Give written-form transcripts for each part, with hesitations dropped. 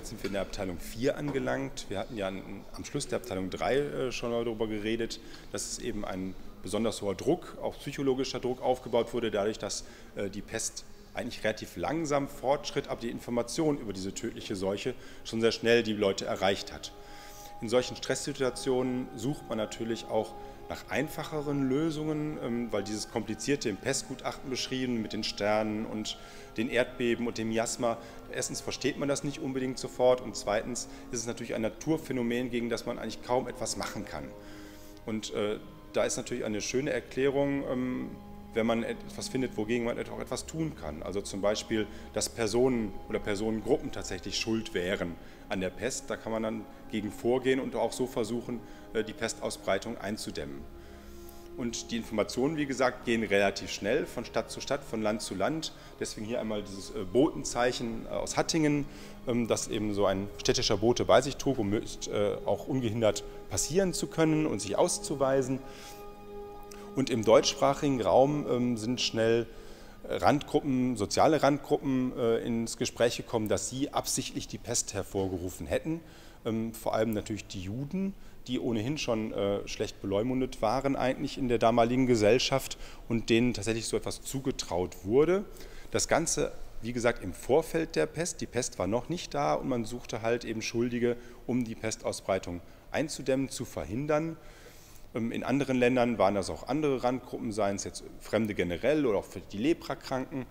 jetzt sind wir in der Abteilung 4 angelangt. Wir hatten ja am Schluss der Abteilung 3 schon mal darüber geredet, dass es eben ein besonders hoher Druck, auch psychologischer Druck aufgebaut wurde, dadurch, dass die Pest eigentlich relativ langsam fortschritt, aber die Information über diese tödliche Seuche schon sehr schnell die Leute erreicht hat. In solchen Stresssituationen sucht man natürlich auch nach einfacheren Lösungen, weil dieses komplizierte im Pestgutachten beschrieben mit den Sternen und den Erdbeben und dem Miasma, erstens versteht man das nicht unbedingt sofort und zweitens ist es natürlich ein Naturphänomen, gegen das man eigentlich kaum etwas machen kann. Und da ist natürlich eine schöne Erklärung, wenn man etwas findet, wogegen man auch etwas tun kann. Also zum Beispiel, dass Personen oder Personengruppen tatsächlich schuld wären an der Pest. Da kann man dann gegen vorgehen und auch so versuchen, die Pestausbreitung einzudämmen. Und die Informationen, wie gesagt, gehen relativ schnell von Stadt zu Stadt, von Land zu Land. Deswegen hier einmal dieses Botenzeichen aus Hattingen, das eben so ein städtischer Bote bei sich trug, um möglichst auch ungehindert passieren zu können und sich auszuweisen. Und im deutschsprachigen Raum sind schnell Randgruppen, soziale Randgruppen ins Gespräch gekommen, dass sie absichtlich die Pest hervorgerufen hätten. Vor allem natürlich die Juden, die ohnehin schon schlecht beleumundet waren eigentlich in der damaligen Gesellschaft und denen tatsächlich so etwas zugetraut wurde. Das Ganze, wie gesagt, im Vorfeld der Pest. Die Pest war noch nicht da und man suchte halt eben Schuldige, um die Pestausbreitung einzudämmen, zu verhindern. In anderen Ländern waren das auch andere Randgruppen, seien es jetzt Fremde generell oder auch für die Leprakranken,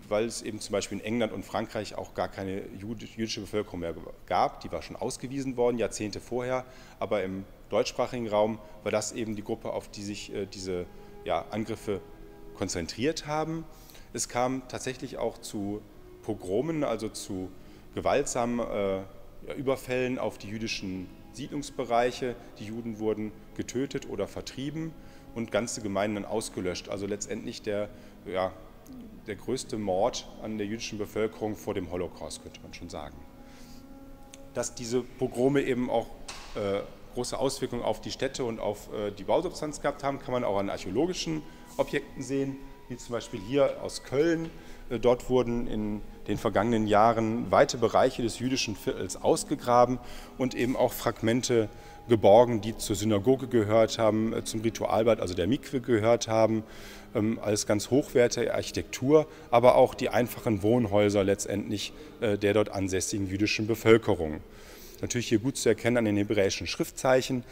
weil es eben zum Beispiel in England und Frankreich auch gar keine jüdische Bevölkerung mehr gab. Die war schon ausgewiesen worden, Jahrzehnte vorher, aber im deutschsprachigen Raum war das eben die Gruppe, auf die sich diese Angriffe konzentriert haben. Es kam tatsächlich auch zu Pogromen, also zu gewaltsamen Überfällen auf die jüdischen Siedlungsbereiche. Die Juden wurden getötet oder vertrieben und ganze Gemeinden ausgelöscht. Also letztendlich der größte Mord an der jüdischen Bevölkerung vor dem Holocaust, könnte man schon sagen. Dass diese Pogrome eben auch große Auswirkungen auf die Städte und auf die Bausubstanz gehabt haben, kann man auch an archäologischen Objekten sehen, wie zum Beispiel hier aus Köln. Dort wurden in den vergangenen Jahren weite Bereiche des jüdischen Viertels ausgegraben und eben auch Fragmente geborgen, die zur Synagoge gehört haben, zum Ritualbad, also der Mikwe gehört haben, alles ganz hochwertige Architektur, aber auch die einfachen Wohnhäuser letztendlich der dort ansässigen jüdischen Bevölkerung. Natürlich hier gut zu erkennen an den hebräischen Schriftzeichen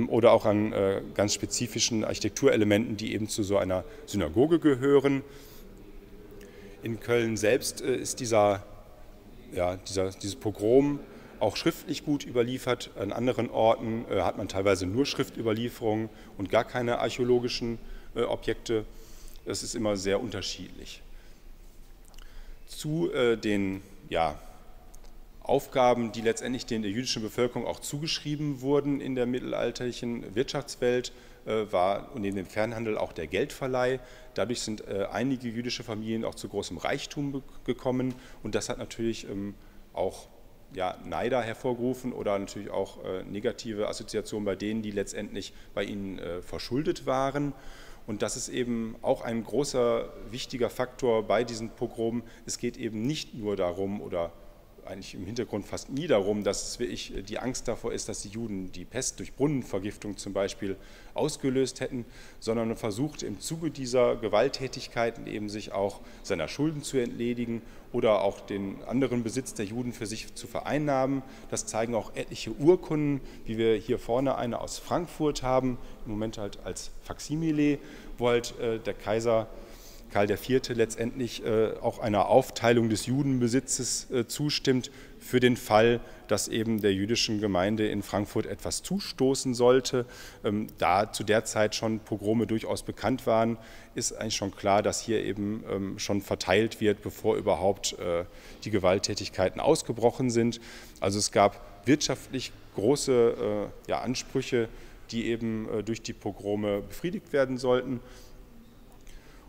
oder auch an ganz spezifischen Architekturelementen, die eben zu so einer Synagoge gehören. In Köln selbst ist dieses Pogrom auch schriftlich gut überliefert. An anderen Orten hat man teilweise nur Schriftüberlieferungen und gar keine archäologischen Objekte. Das ist immer sehr unterschiedlich. Zu den Aufgaben, die letztendlich der jüdischen Bevölkerung auch zugeschrieben wurden in der mittelalterlichen Wirtschaftswelt, war neben dem Fernhandel auch der Geldverleih. Dadurch sind einige jüdische Familien auch zu großem Reichtum gekommen und das hat natürlich auch Neider hervorgerufen oder natürlich auch negative Assoziationen bei denen, die letztendlich bei ihnen verschuldet waren. Und das ist eben auch ein großer, wichtiger Faktor bei diesen Pogromen. Es geht eben nicht nur darum oder eigentlich im Hintergrund fast nie darum, dass es wirklich die Angst davor ist, dass die Juden die Pest durch Brunnenvergiftung zum Beispiel ausgelöst hätten, sondern man versucht im Zuge dieser Gewalttätigkeiten eben sich auch seiner Schulden zu entledigen oder auch den anderen Besitz der Juden für sich zu vereinnahmen. Das zeigen auch etliche Urkunden, wie wir hier vorne eine aus Frankfurt haben, im Moment halt als Faksimile, wo halt der Kaiser Karl IV. Letztendlich auch einer Aufteilung des Judenbesitzes zustimmt für den Fall, dass eben der jüdischen Gemeinde in Frankfurt etwas zustoßen sollte. Da zu der Zeit schon Pogrome durchaus bekannt waren, ist eigentlich schon klar, dass hier eben schon verteilt wird, bevor überhaupt die Gewalttätigkeiten ausgebrochen sind. Also es gab wirtschaftlich große Ansprüche, die eben durch die Pogrome befriedigt werden sollten.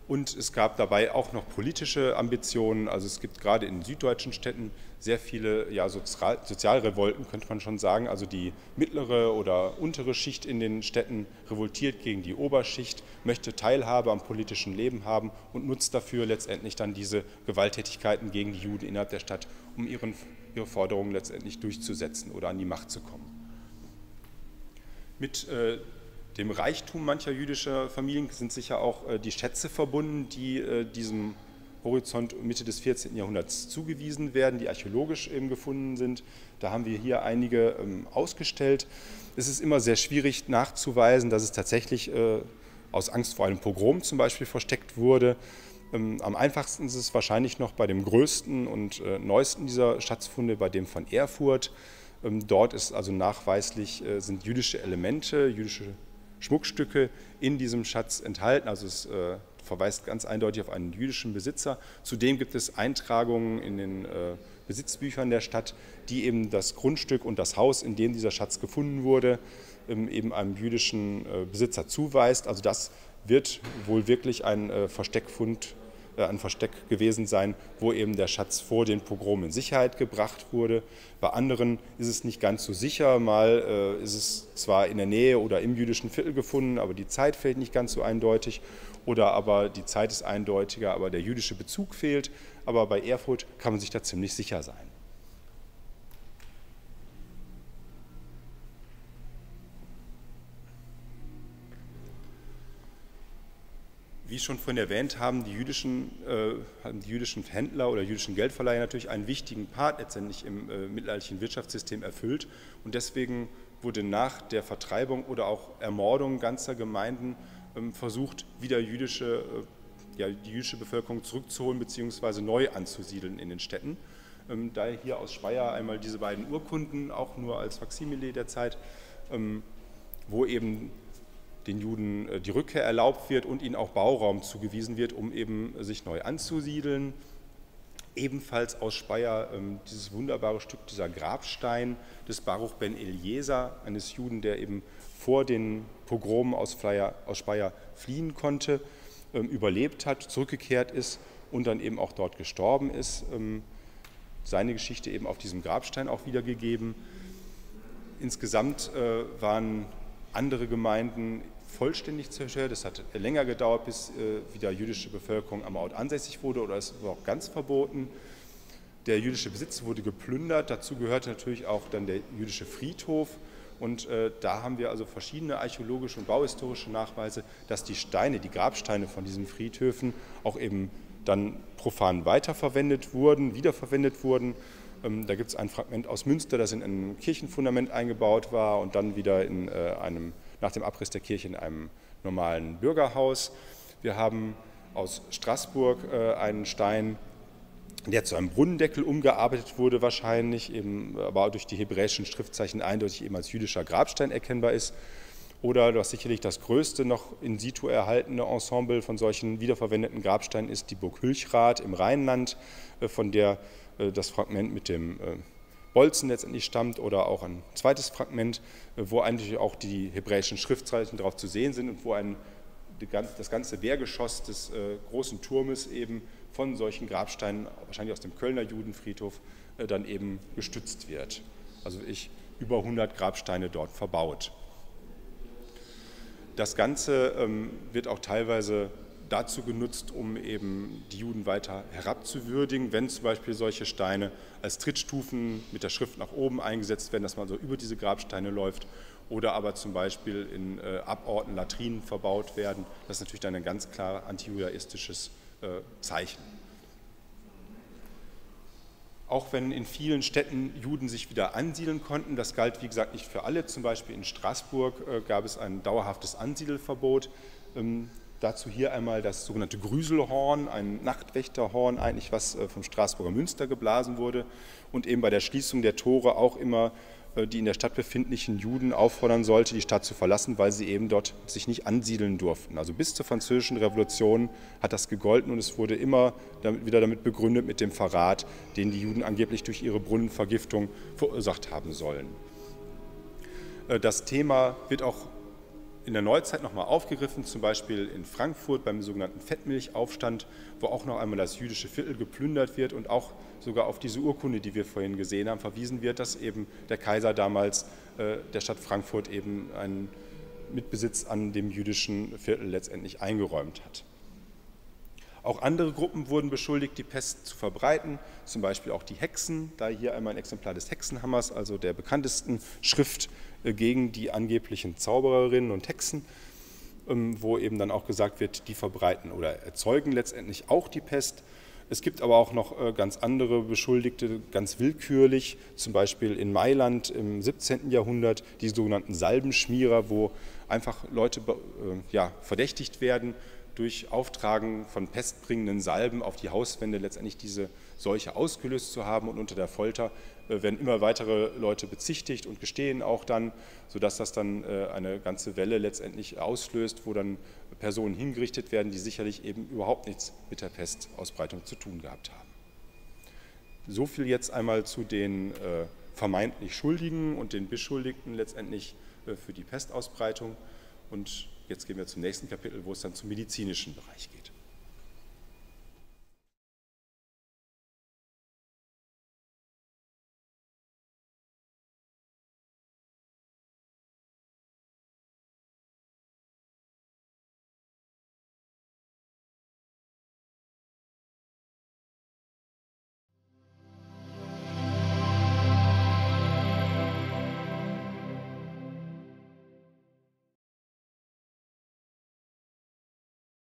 Und es gab dabei auch noch politische Ambitionen. Also es gibt gerade in süddeutschen Städten sehr viele Sozialrevolten, könnte man schon sagen. Also die mittlere oder untere Schicht in den Städten revoltiert gegen die Oberschicht, möchte Teilhabe am politischen Leben haben und nutzt dafür letztendlich dann diese Gewalttätigkeiten gegen die Juden innerhalb der Stadt, um ihre Forderungen letztendlich durchzusetzen oder an die Macht zu kommen. Mit dem Reichtum mancher jüdischer Familien sind sicher auch die Schätze verbunden, die diesem Horizont Mitte des 14. Jahrhunderts zugewiesen werden, die archäologisch eben gefunden sind. Da haben wir hier einige ausgestellt. Es ist immer sehr schwierig nachzuweisen, dass es tatsächlich aus Angst vor einem Pogrom zum Beispiel versteckt wurde. Am einfachsten ist es wahrscheinlich noch bei dem größten und neuesten dieser Schatzfunde, bei dem von Erfurt. Dort ist also nachweislich, sind jüdische Elemente, jüdische Schmuckstücke in diesem Schatz enthalten. Also es verweist ganz eindeutig auf einen jüdischen Besitzer. Zudem gibt es Eintragungen in den Besitzbüchern der Stadt, die eben das Grundstück und das Haus, in dem dieser Schatz gefunden wurde, eben einem jüdischen Besitzer zuweist. Also das wird wohl wirklich ein Versteckfund, ein Versteck gewesen sein, wo eben der Schatz vor den Pogromen in Sicherheit gebracht wurde. Bei anderen ist es nicht ganz so sicher. Mal ist es zwar in der Nähe oder im jüdischen Viertel gefunden, aber die Zeit fehlt nicht ganz so eindeutig. Oder aber die Zeit ist eindeutiger, aber der jüdische Bezug fehlt. Aber bei Erfurt kann man sich da ziemlich sicher sein. Wie schon vorhin erwähnt, haben die jüdischen Händler oder jüdischen Geldverleiher natürlich einen wichtigen Part letztendlich im mittelalterlichen Wirtschaftssystem erfüllt. Und deswegen wurde nach der Vertreibung oder auch Ermordung ganzer Gemeinden versucht, wieder die jüdische Bevölkerung zurückzuholen bzw. neu anzusiedeln in den Städten. Daher hier aus Speyer einmal diese beiden Urkunden, auch nur als Faksimile der Zeit, wo eben den Juden die Rückkehr erlaubt wird und ihnen auch Bauraum zugewiesen wird, um eben sich neu anzusiedeln. Ebenfalls aus Speyer dieses wunderbare Stück, dieser Grabstein des Baruch ben Eliezer, eines Juden, der eben vor den Pogromen aus Speyer fliehen konnte, überlebt hat, zurückgekehrt ist und dann eben auch dort gestorben ist. Seine Geschichte eben auf diesem Grabstein auch wiedergegeben. Insgesamt waren andere Gemeinden vollständig zerstört. Es hat länger gedauert, bis wieder jüdische Bevölkerung am Ort ansässig wurde oder es war auch ganz verboten. Der jüdische Besitz wurde geplündert. Dazu gehörte natürlich auch dann der jüdische Friedhof. Und da haben wir also verschiedene archäologische und bauhistorische Nachweise, dass die Steine, die Grabsteine von diesen Friedhöfen auch eben dann profan wiederverwendet wurden. Da gibt es ein Fragment aus Münster, das in ein Kirchenfundament eingebaut war und dann wieder nach dem Abriss der Kirche in einem normalen Bürgerhaus. Wir haben aus Straßburg einen Stein, der zu einem Brunnendeckel umgearbeitet wurde wahrscheinlich, eben, aber durch die hebräischen Schriftzeichen eindeutig eben als jüdischer Grabstein erkennbar ist. Oder was sicherlich das größte noch in situ erhaltene Ensemble von solchen wiederverwendeten Grabsteinen ist die Burg Hülchrath im Rheinland, von der das Fragment mit dem Bolzen letztendlich stammt, oder auch ein zweites Fragment, wo eigentlich auch die hebräischen Schriftzeichen darauf zu sehen sind und wo das ganze Wehrgeschoss des großen Turmes eben von solchen Grabsteinen, wahrscheinlich aus dem Kölner Judenfriedhof, dann eben gestützt wird. Also über 100 Grabsteine dort verbaut. Das Ganze wird auch teilweise dazu genutzt, um eben die Juden weiter herabzuwürdigen, wenn zum Beispiel solche Steine als Trittstufen mit der Schrift nach oben eingesetzt werden, dass man so über diese Grabsteine läuft, oder aber zum Beispiel in Aborten Latrinen verbaut werden. Das ist natürlich dann ein ganz klar antijudaistisches Zeichen. Auch wenn in vielen Städten Juden sich wieder ansiedeln konnten, das galt wie gesagt nicht für alle, zum Beispiel in Straßburg gab es ein dauerhaftes Ansiedelverbot. Dazu hier einmal das sogenannte Grüselhorn, ein Nachtwächterhorn eigentlich, was vom Straßburger Münster geblasen wurde und eben bei der Schließung der Tore auch immer die in der Stadt befindlichen Juden auffordern sollte, die Stadt zu verlassen, weil sie eben dort sich nicht ansiedeln durften. Also bis zur Französischen Revolution hat das gegolten und es wurde immer wieder damit begründet mit dem Verrat, den die Juden angeblich durch ihre Brunnenvergiftung verursacht haben sollen. Das Thema wird auch in der Neuzeit nochmal aufgegriffen, zum Beispiel in Frankfurt beim sogenannten Fettmilchaufstand, wo auch noch einmal das jüdische Viertel geplündert wird und auch sogar auf diese Urkunde, die wir vorhin gesehen haben, verwiesen wird, dass eben der Kaiser damals der Stadt Frankfurt eben einen Mitbesitz an dem jüdischen Viertel letztendlich eingeräumt hat. Auch andere Gruppen wurden beschuldigt, die Pest zu verbreiten, zum Beispiel auch die Hexen, da hier einmal ein Exemplar des Hexenhammers, also der bekanntesten Schrift gegen die angeblichen Zaubererinnen und Hexen, wo eben dann auch gesagt wird, die verbreiten oder erzeugen letztendlich auch die Pest. Es gibt aber auch noch ganz andere Beschuldigte, ganz willkürlich, zum Beispiel in Mailand im 17. Jahrhundert, die sogenannten Salbenschmierer, wo einfach Leute verdächtigt werden, durch Auftragen von pestbringenden Salben auf die Hauswände letztendlich diese Seuche ausgelöst zu haben, und unter der Folter werden immer weitere Leute bezichtigt und gestehen auch dann, sodass das dann eine ganze Welle letztendlich auslöst, wo dann Personen hingerichtet werden, die sicherlich eben überhaupt nichts mit der Pestausbreitung zu tun gehabt haben. So viel jetzt einmal zu den vermeintlich Schuldigen und den Beschuldigten letztendlich für die Pestausbreitung, und jetzt gehen wir zum nächsten Kapitel, wo es dann zum medizinischen Bereich geht.